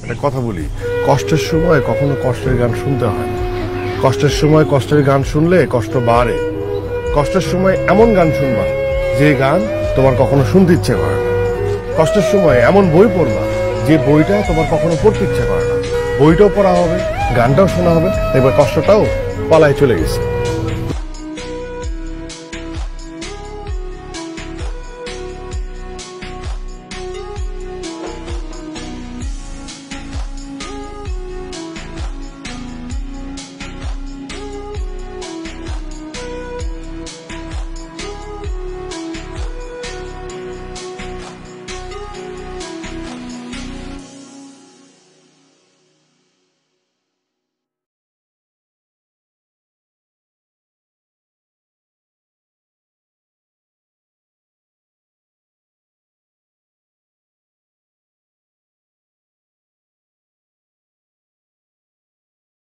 একটা কথা বলি, কষ্টের সময় কখনো কষ্টের গান শুনতে হয় না। কষ্টের সময় কষ্টের গান শুনলে কষ্ট বাড়ে। কষ্টের সময় এমন গান শুনবা যে গান তোমার কখনো শুনতে ইচ্ছে করে না। কষ্টের সময় এমন বই পড়বা যে বইটা তোমার কখনো পড়তে ইচ্ছে করে না। বইটাও পড়া হবে, গানটাও শোনা হবে, এবার কষ্টটাও পালায় চলে গেছে।